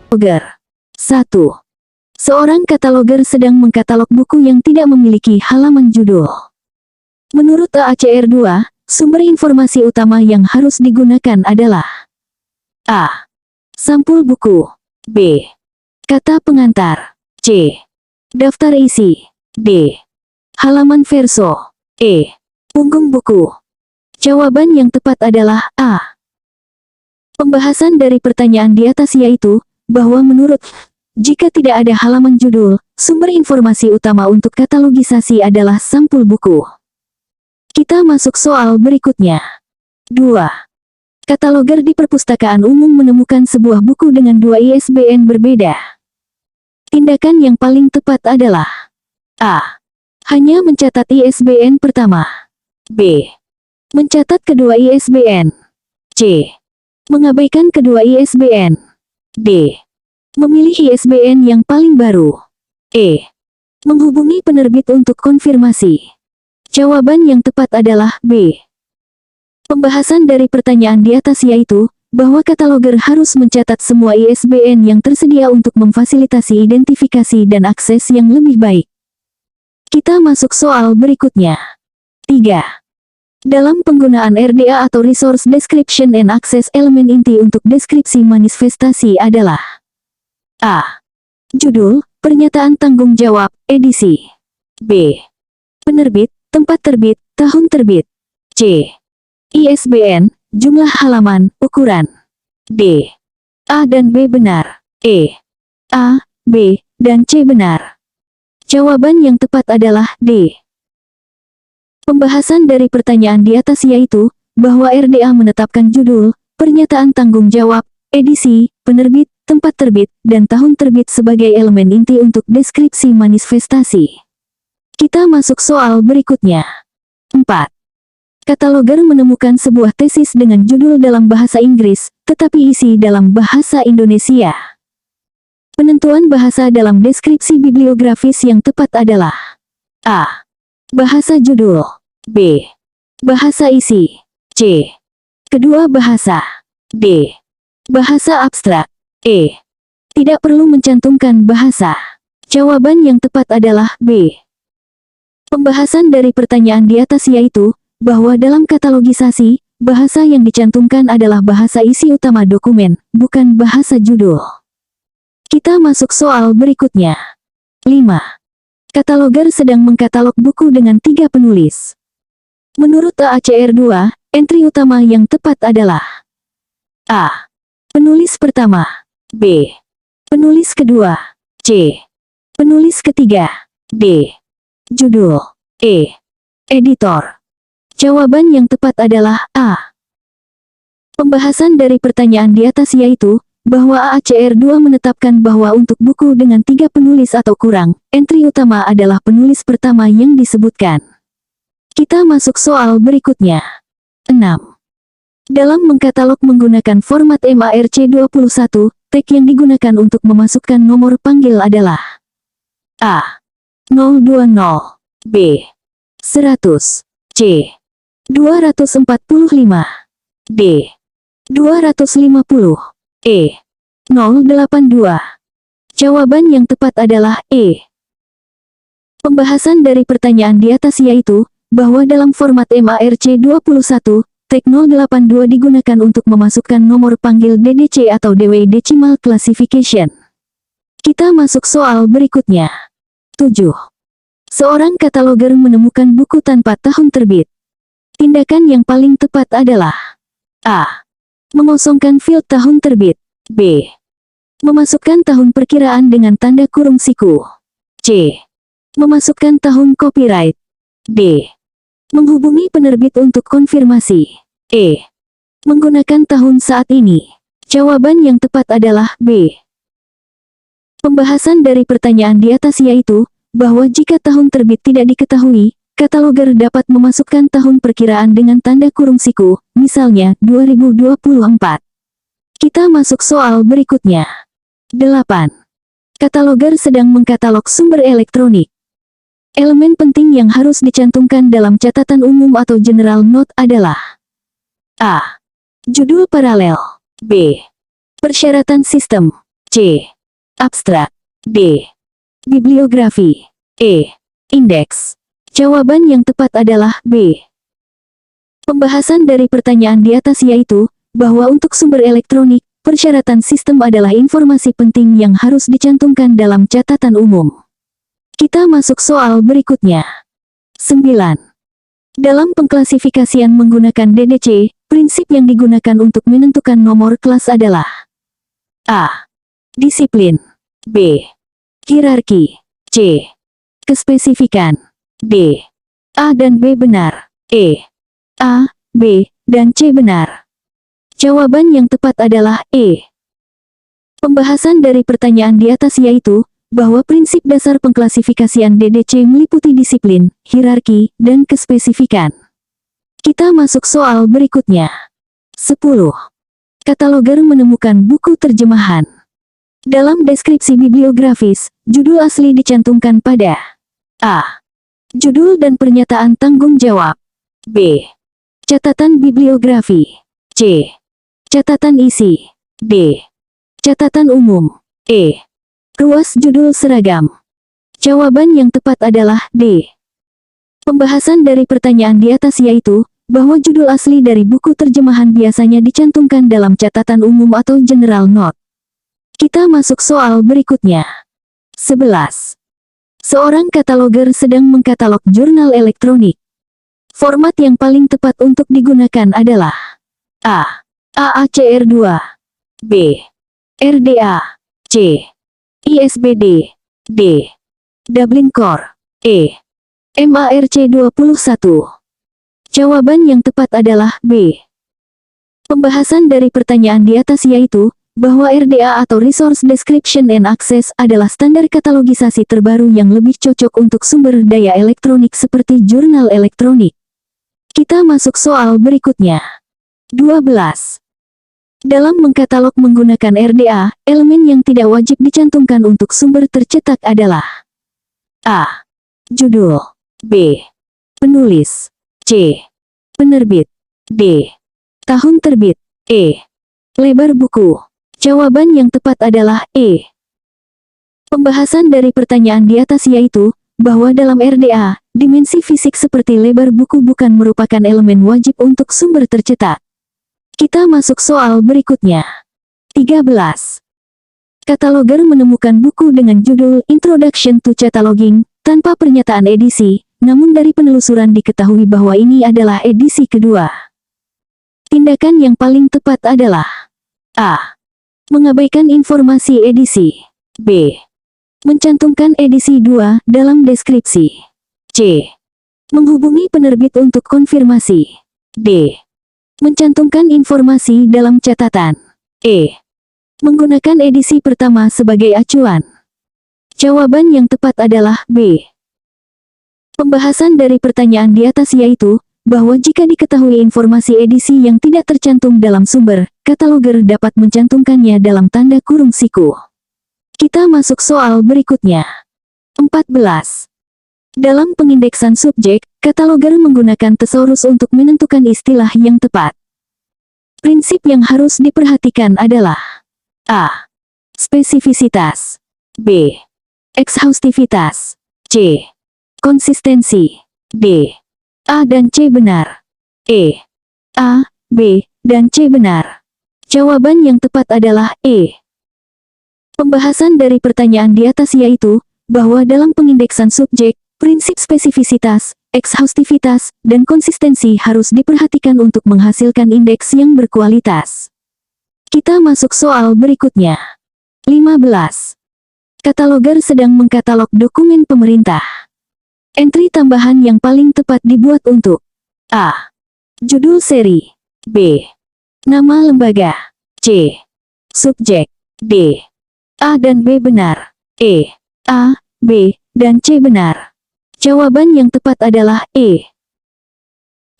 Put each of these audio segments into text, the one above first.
Kataloger 1. Seorang kataloger sedang mengkatalog buku yang tidak memiliki halaman judul. Menurut AACR 2, sumber informasi utama yang harus digunakan adalah A. Sampul buku. B. Kata pengantar. C. Daftar isi. D. Halaman verso. E. Punggung buku. Jawaban yang tepat adalah A. Pembahasan dari pertanyaan di atas yaitu, bahwa menurut, jika tidak ada halaman judul, sumber informasi utama untuk katalogisasi adalah sampul buku. Kita masuk soal berikutnya. 2. Kataloger di perpustakaan umum menemukan sebuah buku dengan 2 ISBN berbeda. Tindakan yang paling tepat adalah A. Hanya mencatat ISBN pertama. B. Mencatat kedua ISBN. C. Mengabaikan kedua ISBN. D. Memilih ISBN yang paling baru. E. Menghubungi penerbit untuk konfirmasi. Jawaban yang tepat adalah B. Pembahasan dari pertanyaan di atas yaitu, bahwa kataloger harus mencatat semua ISBN yang tersedia untuk memfasilitasi identifikasi dan akses yang lebih baik. Kita masuk soal berikutnya. 3. Dalam penggunaan RDA atau Resource Description and Access, elemen inti untuk deskripsi manifestasi adalah A. Judul, pernyataan tanggung jawab, edisi. B. Penerbit, tempat terbit, tahun terbit. C. ISBN, jumlah halaman, ukuran. D. A dan B benar. E. A, B, dan C benar. Jawaban yang tepat adalah D. Pembahasan dari pertanyaan di atas yaitu, bahwa RDA menetapkan judul, pernyataan tanggung jawab, edisi, penerbit, tempat terbit, dan tahun terbit sebagai elemen inti untuk deskripsi manifestasi. Kita masuk soal berikutnya. 4. Kataloger menemukan sebuah tesis dengan judul dalam bahasa Inggris, tetapi isi dalam bahasa Indonesia. Penentuan bahasa dalam deskripsi bibliografis yang tepat adalah A. Bahasa judul. B. Bahasa isi. C. Kedua bahasa. D. Bahasa abstrak. E. Tidak perlu mencantumkan bahasa. Jawaban yang tepat adalah B. Pembahasan dari pertanyaan di atas yaitu, bahwa dalam katalogisasi, bahasa yang dicantumkan adalah bahasa isi utama dokumen, bukan bahasa judul. Kita masuk soal berikutnya. 5. Kataloger sedang mengkatalog buku dengan 3 penulis. Menurut AACR 2, entry utama yang tepat adalah A. Penulis pertama. B. Penulis kedua. C. Penulis ketiga. D. Judul. E. Editor. Jawaban yang tepat adalah A. Pembahasan dari pertanyaan di atas yaitu, bahwa AACR 2 menetapkan bahwa untuk buku dengan 3 penulis atau kurang, entry utama adalah penulis pertama yang disebutkan. Kita masuk soal berikutnya. 6. Dalam mengkatalog menggunakan format MARC21, tag yang digunakan untuk memasukkan nomor panggil adalah A. 020, B. 100, C. 245, D. 250, E. 082. Jawaban yang tepat adalah E. Pembahasan dari pertanyaan di atas yaitu, bahwa dalam format MARC21, tag 082 digunakan untuk memasukkan nomor panggil DDC atau DW Decimal Classification. Kita masuk soal berikutnya. 7. Seorang kataloger menemukan buku tanpa tahun terbit. Tindakan yang paling tepat adalah A. Mengosongkan field tahun terbit. B. Memasukkan tahun perkiraan dengan tanda kurung siku. C. Memasukkan tahun copyright. D. Menghubungi penerbit untuk konfirmasi. E. Menggunakan tahun saat ini. Jawaban yang tepat adalah B. Pembahasan dari pertanyaan di atas yaitu, bahwa jika tahun terbit tidak diketahui, kataloger dapat memasukkan tahun perkiraan dengan tanda kurung siku, misalnya 2024. Kita masuk soal berikutnya. 8. Kataloger sedang mengkatalog sumber elektronik. Elemen penting yang harus dicantumkan dalam catatan umum atau general note adalah A. Judul paralel. B. Persyaratan sistem. C. Abstrak. D. Bibliografi. E. Indeks. Jawaban yang tepat adalah B. Pembahasan dari pertanyaan di atas yaitu, bahwa untuk sumber elektronik, persyaratan sistem adalah informasi penting yang harus dicantumkan dalam catatan umum. Kita masuk soal berikutnya. 9. Dalam pengklasifikasian menggunakan DDC, prinsip yang digunakan untuk menentukan nomor kelas adalah A. Disiplin. B. Hierarki. C. Kespesifikan. D. A dan B benar. E. A, B, dan C benar. Jawaban yang tepat adalah E. Pembahasan dari pertanyaan di atas yaitu, bahwa prinsip dasar pengklasifikasian DDC meliputi disiplin, hierarki, dan kespesifikan. Kita masuk soal berikutnya. 10. Kataloger menemukan buku terjemahan. Dalam deskripsi bibliografis, judul asli dicantumkan pada A. Judul dan pernyataan tanggung jawab. B. Catatan bibliografi. C. Catatan isi. D. Catatan umum. E. Ruas judul seragam. Jawaban yang tepat adalah D. Pembahasan dari pertanyaan di atas yaitu, bahwa judul asli dari buku terjemahan biasanya dicantumkan dalam catatan umum atau general note. Kita masuk soal berikutnya. 11. Seorang kataloger sedang mengkatalog jurnal elektronik. Format yang paling tepat untuk digunakan adalah A. AACR2. B. RDA. C. ISBD. D. Dublin Core. E. MARC21. Jawaban yang tepat adalah B. Pembahasan dari pertanyaan di atas yaitu, bahwa RDA atau Resource Description and Access adalah standar katalogisasi terbaru yang lebih cocok untuk sumber daya elektronik seperti jurnal elektronik. Kita masuk soal berikutnya. 12. Dalam mengkatalog menggunakan RDA, elemen yang tidak wajib dicantumkan untuk sumber tercetak adalah A. Judul. B. Penulis. C. Penerbit. D. Tahun terbit. E. Lebar buku. Jawaban yang tepat adalah E. Pembahasan dari pertanyaan di atas yaitu, bahwa dalam RDA, dimensi fisik seperti lebar buku bukan merupakan elemen wajib untuk sumber tercetak. Kita masuk soal berikutnya. 13. Kataloger menemukan buku dengan judul Introduction to Cataloging, tanpa pernyataan edisi, namun dari penelusuran diketahui bahwa ini adalah edisi kedua. Tindakan yang paling tepat adalah A. Mengabaikan informasi edisi. B. Mencantumkan edisi 2 dalam deskripsi. C. Menghubungi penerbit untuk konfirmasi. D. Mencantumkan informasi dalam catatan. E. Menggunakan edisi pertama sebagai acuan. Jawaban yang tepat adalah B. Pembahasan dari pertanyaan di atas yaitu, bahwa jika diketahui informasi edisi yang tidak tercantum dalam sumber, kataloger dapat mencantumkannya dalam tanda kurung siku. Kita masuk soal berikutnya. 14. Dalam pengindeksan subjek, kataloger menggunakan tesaurus untuk menentukan istilah yang tepat. Prinsip yang harus diperhatikan adalah A. Spesifisitas. B. Ekshaustivitas. C. Konsistensi. D. A dan C benar. E. A, B, dan C benar. Jawaban yang tepat adalah E. Pembahasan dari pertanyaan di atas yaitu, bahwa dalam pengindeksan subjek, prinsip spesifisitas, ekshaustivitas, dan konsistensi harus diperhatikan untuk menghasilkan indeks yang berkualitas. Kita masuk soal berikutnya. 15. Kataloger sedang mengkatalog dokumen pemerintah. Entry tambahan yang paling tepat dibuat untuk A. Judul seri. B. Nama lembaga. C. Subjek. D. A dan B benar. E. A, B, dan C benar. Jawaban yang tepat adalah E.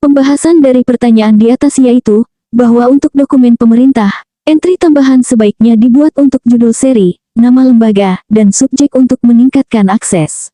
Pembahasan dari pertanyaan di atas yaitu, bahwa untuk dokumen pemerintah, entry tambahan sebaiknya dibuat untuk judul seri, nama lembaga, dan subjek untuk meningkatkan akses.